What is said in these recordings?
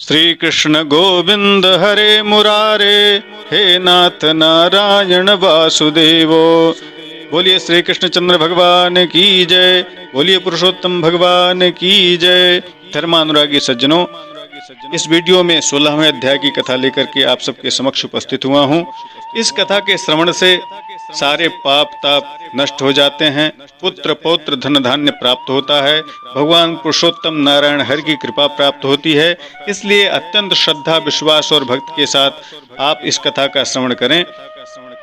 श्री कृष्ण गोविंद हरे मुरारे, हे नाथ नारायण वासुदेवो। बोलिए श्री कृष्ण चंद्र भगवान की जय, बोलिए पुरुषोत्तम भगवान की जय। धर्मानुरागी सज्जनों, इस वीडियो में 16वें अध्याय की कथा लेकर के आप सबके समक्ष उपस्थित हुआ हूँ। इस कथा के श्रवण से सारे पाप ताप नष्ट हो जाते हैं, पुत्र पौत्र धन धान्य प्राप्त होता है, भगवान पुरुषोत्तम नारायण हरि की कृपा प्राप्त होती है। इसलिए अत्यंत श्रद्धा विश्वास और भक्ति के साथ आप इस कथा का श्रवण करें।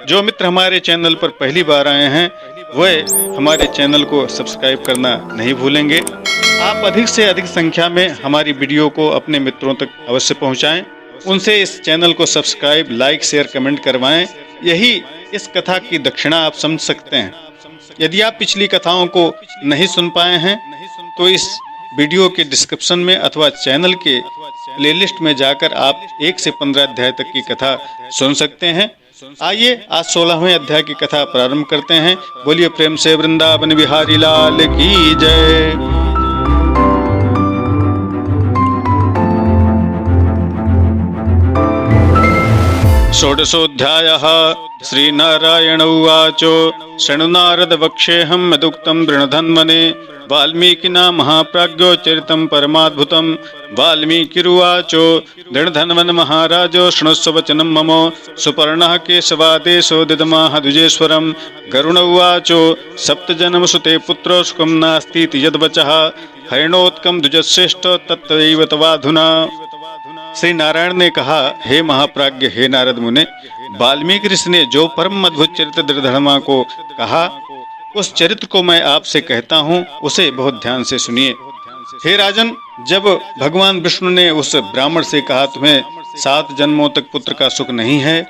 जो मित्र हमारे चैनल पर पहली बार आए हैं वह हमारे चैनल को सब्सक्राइब करना नहीं भूलेंगे। आप अधिक से अधिक संख्या में हमारी वीडियो को अपने मित्रों तक अवश्य पहुंचाएं, उनसे इस चैनल को सब्सक्राइब लाइक शेयर कमेंट करवाएं। यही इस कथा की दक्षिणा आप समझ सकते हैं। यदि आप पिछली कथाओं को नहीं सुन पाए हैं तो इस वीडियो के डिस्क्रिप्शन में अथवा चैनल के प्लेलिस्ट में जाकर आप 1 से 15 अध्याय तक की कथा सुन सकते हैं। आइए आज 16वें अध्याय की कथा प्रारंभ करते हैं। बोलिए प्रेम से वृंदावन बिहारी लाल की जय। षोडशोऽध्यायः। श्रीनारायण उवाच शृणु नारद वक्ष्येऽहं यदुक्तं वृणधन्वने, वाल्मीकिना महाप्राज्ञो चरितं परमाद्भुतं। वाल्मीकिरुवाच दृढधन्वन महाराज शृणुस्व वचनं मम, सुपर्णः केशवादेशो दिदमाह द्विजेश्वरम्। गरुण उवाच सप्तजन्मसुते पुत्रो सुखं नास्तीति यद्वचः, हरिणोत्कं द्विजश्रेष्ठ तत्त्वैव तवाधुना। श्री नारायण ने कहा, हे महाप्राज्ञ, हे नारद मुने, वाल्मीकि ऋषि ने जो परम अद्भुत चरित्र दृढ़धर्मा को कहा उस चरित्र को मैं आपसे कहता हूँ, उसे बहुत ध्यान से सुनिए। हे राजन, जब भगवान विष्णु ने उस ब्राह्मण से कहा तुम्हें 7 जन्मों तक पुत्र का सुख नहीं है,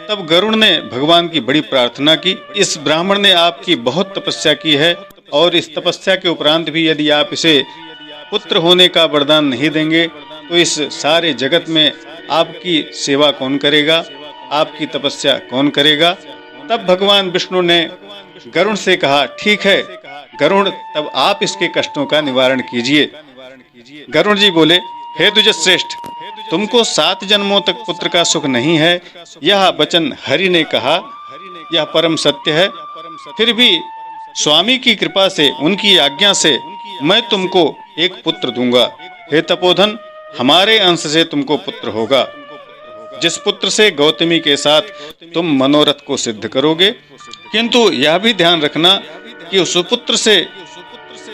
तब गरुड़ ने भगवान की बड़ी प्रार्थना की। इस ब्राह्मण ने आपकी बहुत तपस्या की है और इस तपस्या के उपरांत भी यदि आप इसे पुत्र होने का वरदान नहीं देंगे तो इस सारे जगत में आपकी सेवा कौन करेगा, आपकी तपस्या कौन करेगा। तब भगवान विष्णु ने गरुड़ से कहा, ठीक है गरुड़, तब आप इसके कष्टों का निवारण कीजिए। गरुड़ जी बोले, हे द्विजश्रेष्ठ, तुमको 7 जन्मों तक पुत्र का सुख नहीं है, यह वचन हरि ने कहा, यह परम सत्य है। फिर भी स्वामी की कृपा से, उनकी आज्ञा से मैं तुमको एक पुत्र दूंगा। हे तपोधन, हमारे अंश से तुमको पुत्र होगा, जिस पुत्र से गौतमी के साथ तुम मनोरथ को सिद्ध करोगे। किंतु यह भी ध्यान रखना कि उस पुत्र से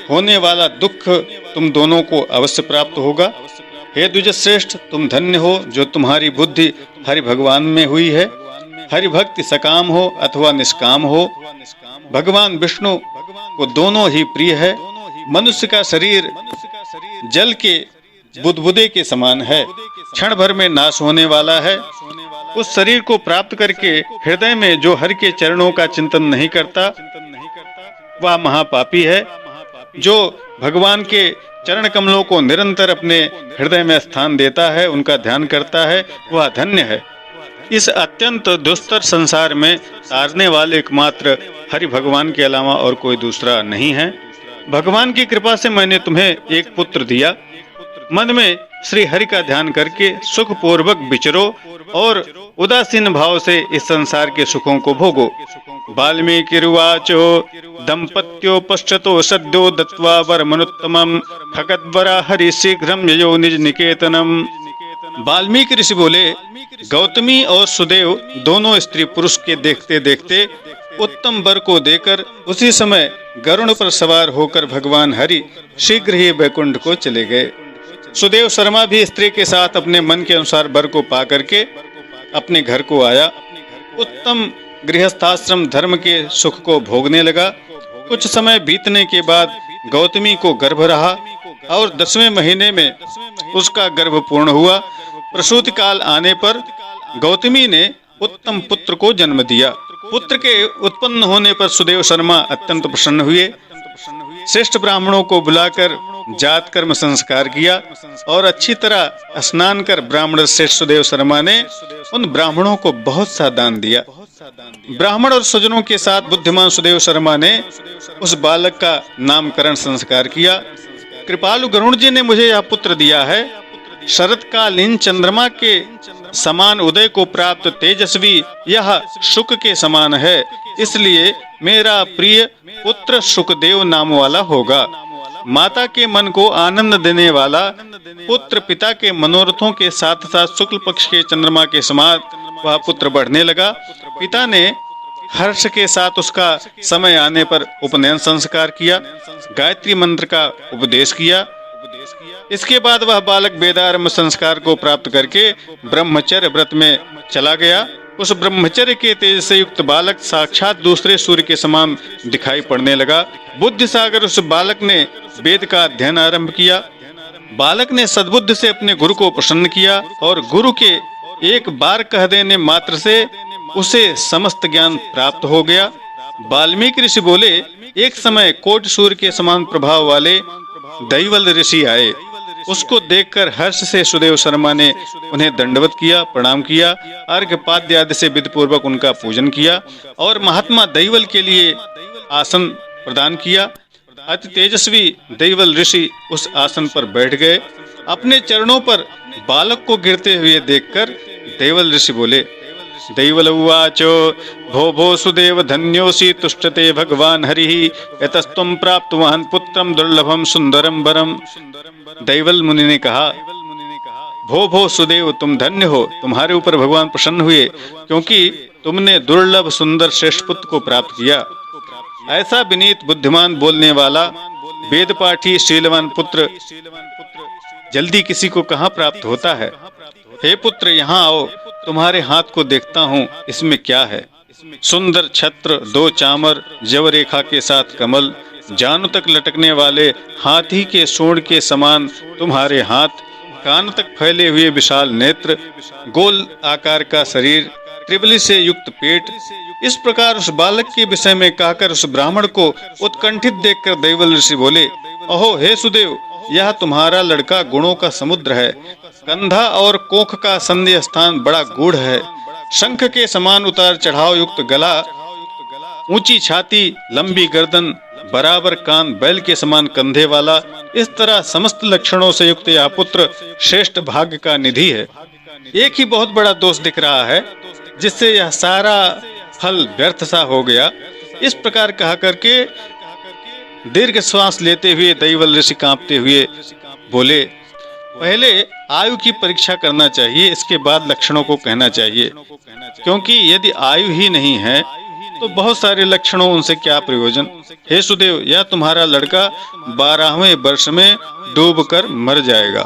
होने वाला दुख तुम दोनों को अवश्य प्राप्त होगा। हे द्विजश्रेष्ठ, तुम धन्य हो जो तुम्हारी बुद्धि हरि भगवान में हुई है। हरि भक्ति सकाम हो अथवा निष्काम हो, भगवान विष्णु को दोनों ही प्रिय है। मनुष्य का शरीर जल के बुदबुदे के समान है, क्षण भर में नाश होने वाला है। उस शरीर को प्राप्त करके हृदय में जो हरि के चरणों का चिंतन नहीं करता वह महापापी है। जो भगवान के चरण कमलों को निरंतर अपने हृदय में स्थान देता है, उनका ध्यान करता है, वह धन्य है। इस अत्यंत दुस्तर संसार में तारने वाले एकमात्र हरि भगवान के अलावा और कोई दूसरा नहीं है। भगवान की कृपा से मैंने तुम्हें एक पुत्र दिया। मन में श्री हरि का ध्यान करके सुख पूर्वक विचरो और उदासीन भाव से इस संसार के सुखों को भोगो। वाल्मीकिरुवाचो दंपत्यो पश्चतो सद्यो दत्वा वरमनुत्तमं, खगद्वरा हरि शीघ्रं ययो निज निकेतनम। वाल्मीकि ऋषि बोले, गौतमी और सुदेव दोनों स्त्री पुरुष के देखते देखते उत्तम वर को देकर उसी समय गरुड़ पर सवार होकर भगवान हरि शीघ्र ही वैकुंठ को चले गए। सुदेव शर्मा भी स्त्री के साथ अपने मन के अनुसार वर को पा करके अपने घर को आया। उत्तम गृहस्थाश्रम धर्म के सुख को भोगने लगा। कुछ समय बीतने के बाद गौतमी को गर्भ रहा और 10वें महीने में उसका गर्भ पूर्ण हुआ। प्रसूति काल आने पर गौतमी ने उत्तम पुत्र को जन्म दिया। पुत्र के उत्पन्न होने पर सुदेव शर्मा अत्यंत प्रसन्न हुए। श्रेष्ठ ब्राह्मणों को बुलाकर जात कर्म संस्कार किया और अच्छी तरह स्नान कर ब्राह्मण श्रेष्ठ सुदेव शर्मा ने उन ब्राह्मणों को बहुत सा दान दिया। ब्राह्मण और स्वजनों के साथ बुद्धिमान सुदेव शर्मा ने उस बालक का नामकरण संस्कार किया। कृपालु गरुड़ जी ने मुझे यह पुत्र दिया है, शरतकालीन चंद्रमा के समान उदय को प्राप्त तेजस्वी यह शुक के समान है, इसलिए मेरा प्रिय पुत्र शुकदेव नाम वाला होगा। माता के मन को आनंद देने वाला पुत्र पिता के मनोरथों के साथ साथ शुक्ल पक्ष के चंद्रमा के समान वह पुत्र बढ़ने लगा। पिता ने हर्ष के साथ उसका समय आने पर उपनयन संस्कार किया, गायत्री मंत्र का उपदेश किया। इसके बाद वह बालक वेदारंभ संस्कार को प्राप्त करके ब्रह्मचर्य व्रत में चला गया। उस ब्रह्मचर्य के तेज से युक्त बालक साक्षात दूसरे सूर्य के समान दिखाई पड़ने लगा। बुद्धि सागर उस बालक ने वेद का अध्ययन आरंभ किया। बालक ने सद्बुद्धि से अपने गुरु को प्रसन्न किया और गुरु के एक बार कह देने मात्र से उसे समस्त ज्ञान प्राप्त हो गया। वाल्मीकि ऋषि बोले, एक समय कोटि सूर्य के समान प्रभाव वाले दैवल ऋषि आए। उसको देखकर हर्ष से सुदेव शर्मा ने उन्हें दंडवत किया, प्रणाम किया, अर्घ्य पाद्य आदि से विधि पूर्वक उनका पूजन किया और महात्मा दैवल के लिए आसन प्रदान किया। अति तेजस्वी दैवल ऋषि उस आसन पर बैठ गए। अपने चरणों पर बालक को गिरते हुए देखकर दैवल ऋषि बोले, दैवल उवाच भो भो सुदेव धन्योसी तुष्टते भगवान हरिः यतस्त्वं प्राप्तवान् पुत्रं दुर्लभम सुंदरम वरम। दैवल मुनि ने कहा, भो भो सुदेव तुम धन्य हो, तुम्हारे ऊपर भगवान प्रसन्न हुए क्योंकि तुमने दुर्लभ सुंदर श्रेष्ठ पुत्र को प्राप्त किया। ऐसा विनीत बुद्धिमान बोलने वाला वेद पाठी शीलवान पुत्र जल्दी किसी को कहाँ प्राप्त होता है। हे पुत्र यहाँ आओ, तुम्हारे हाथ को देखता हूँ इसमें क्या है। सुंदर छत्र, 2 चामर, जवरेखा के साथ कमल, जानु तक लटकने वाले हाथी के सूंड के समान तुम्हारे हाथ, कान तक फैले हुए विशाल नेत्र, गोल आकार का शरीर, त्रिबली से युक्त पेट। इस प्रकार उस बालक के विषय में कहकर उस ब्राह्मण को उत्कंठित देखकर दैवल ऋषि बोले, अहो हे सुदेव, यह तुम्हारा लड़का गुणों का समुद्र है। कंधा और कोख का संध्य स्थान बड़ा गूढ़ है। शंख के समान उतार चढ़ाव युक्त गला, ऊंची छाती, लंबी गर्दन, बराबर कान, बैल के समान कंधे वाला, इस तरह समस्त लक्षणों से युक्त यह पुत्र श्रेष्ठ भाग्य का निधि है। एक ही बहुत बड़ा दोष दिख रहा है जिससे यह सारा फल व्यर्थ सा हो गया। इस प्रकार कहा करके दीर्घ श्वास लेते हुए दैवल ऋषि कांपते हुए बोले, पहले आयु की परीक्षा करना चाहिए, इसके बाद लक्षणों को कहना चाहिए, क्योंकि यदि आयु ही नहीं है तो बहुत सारे लक्षणों उनसे क्या प्रयोजन। हे सुदेव, यह तुम्हारा लड़का 12वें वर्ष में डूबकर मर जाएगा।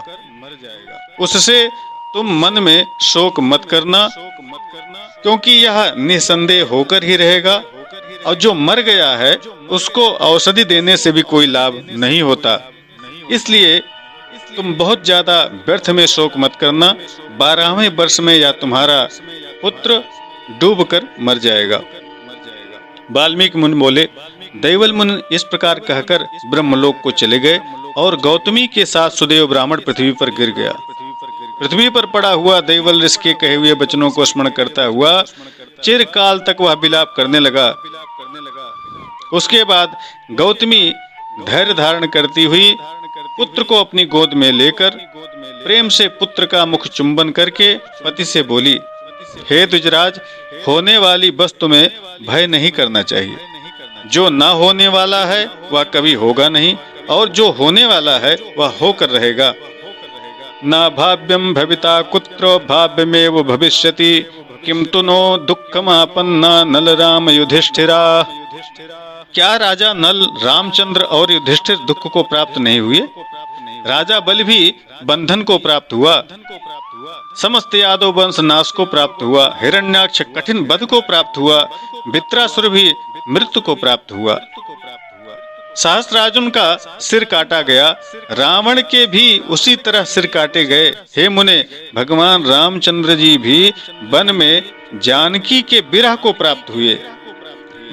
उससे तुम मन में शोक मत करना, क्योंकि यह निसंदेह होकर ही रहेगा और जो मर गया है उसको औषधि देने से भी कोई लाभ नहीं होता। इसलिए तुम बहुत ज्यादा व्यर्थ में शोक मत करना। 12वें वर्ष में या तुम्हारा पुत्र डूबकर मर जाएगा। वाल्मीकि मुनि बोले, दैवल मुनि इस प्रकार कहकर ब्रह्मलोक को चले गए और गौतमी के साथ सुदेव ब्राह्मण पृथ्वी पर गिर गया। पृथ्वी पर पड़ा हुआ दैवल ऋषि के कहे हुए वचनों को स्मरण करता हुआ चिरकाल तक वह विलाप करने लगा। उसके बाद गौतमी धैर्य धारण करती हुई पुत्र को अपनी गोद में लेकर प्रेम से पुत्र का मुख चुंबन करके पति से बोली, हे द्विजराज, होने वाली वस्तु में भय नहीं करना चाहिए। जो न होने वाला है वह कभी होगा नहीं और जो होने वाला है वह होकर रहेगा। न भाव्यम भविता कुत्रो भाव्यमेव भविष्यति किंतु नो दुःखमापन्ना नल राम युधिष्ठिरा। क्या राजा नल, रामचंद्र और युधिष्ठिर दुख को प्राप्त नहीं हुए? राजा बलि भी बंधन को प्राप्त हुआ, समस्त यादव वंश नाश को प्राप्त हुआ, हिरण्याक्ष कठिन वध को प्राप्त हुआ, वित्रासुर भी मृत्यु को प्राप्त हुआ, सहस्रार्जुन का सिर काटा गया, रावण के भी उसी तरह सिर काटे गए। हे मुने, भगवान रामचंद्र जी भी वन में जानकी के विरह को प्राप्त हुए।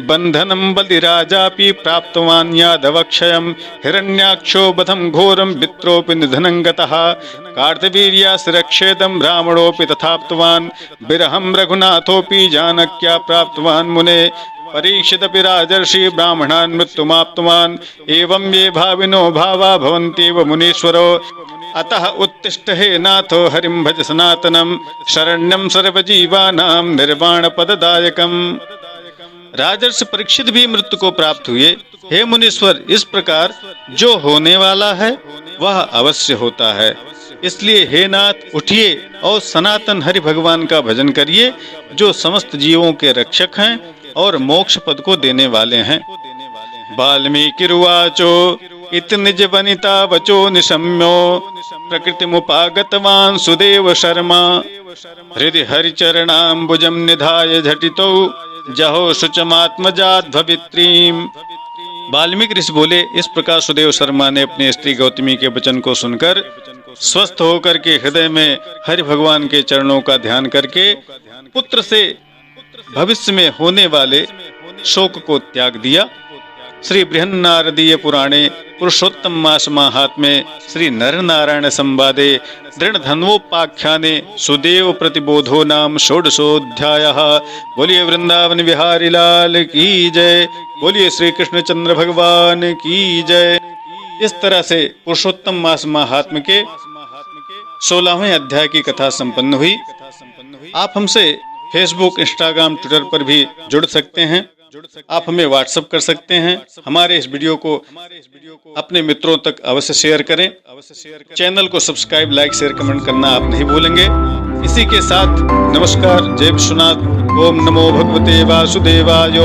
बंधनम बलिराजापि प्राप्तवान् यादवक्षयम् हिरण्याक्षो बधं घोरं वित्रोऽपि निधनं गतः कार्तवीर्यासुरक्षेदं रावणोऽपि तथाप्तवान् विरहं रघुनाथोऽपि जानक्या प्राप्तवान् मुने परीक्षितपि राजर्षि ब्राह्मणान् मृत्युमाप्तवान् एवं ये भाविनो भावा भवन्त्येव मुनीश्वरो अतः उत्तिष्ठ हे नाथो हरिं भज सनातनम शरण्यम सर्वजीवानां निर्वाणपददायकम। राजर्षि परीक्षित भी मृत्यु को प्राप्त हुए। हे मुनीश्वर, इस प्रकार जो होने वाला है वह अवश्य होता है, इसलिए हे नाथ उठिए और सनातन हरि भगवान का भजन करिए, जो समस्त जीवों के रक्षक हैं और मोक्ष पद को देने वाले हैं। वाल्मीकिरुवाचो इति निज वनिता वचो निशम्यो प्रकृतिमुपागतवान् सुदेव शर्मा हृदि हरिचरणाम्बुजं निधाय झटितो जहो शुचमात्मजाध्ववित्रीम्। वाल्मीकि ऋषि बोले, इस प्रकार सुदेव शर्मा ने अपनी स्त्री गौतमी के वचन को सुनकर स्वस्थ होकर के हृदय में हरि भगवान के चरणों का ध्यान करके पुत्र से भविष्य में होने वाले शोक को त्याग दिया। श्री बृहन्नारदीय पुराणे पुरुषोत्तम मास माहात्म्ये श्री नर नारायण संवादे दृढ़धन्वोपाख्याने सुदेव प्रतिबोधो नाम षोडशोऽध्यायः। बोलिए वृंदावन बिहारी लाल की जय, बोलिए श्री कृष्णचंद्र भगवान की जय। इस तरह से पुरुषोत्तम मास महात्म्य के 16वें अध्याय की कथा संपन्न हुई। आप हमसे फेसबुक, इंस्टाग्राम, ट्विटर पर भी जुड़ सकते हैं। आप हमें व्हाट्सएप कर सकते हैं। हमारे इस वीडियो को अपने मित्रों तक अवश्य शेयर करें। चैनल को सब्सक्राइब, लाइक, शेयर, कमेंट करना आप नहीं भूलेंगे। इसी के साथ नमस्कार, जय विश्वनाथ, ओम नमो भगवते वासुदेवाय।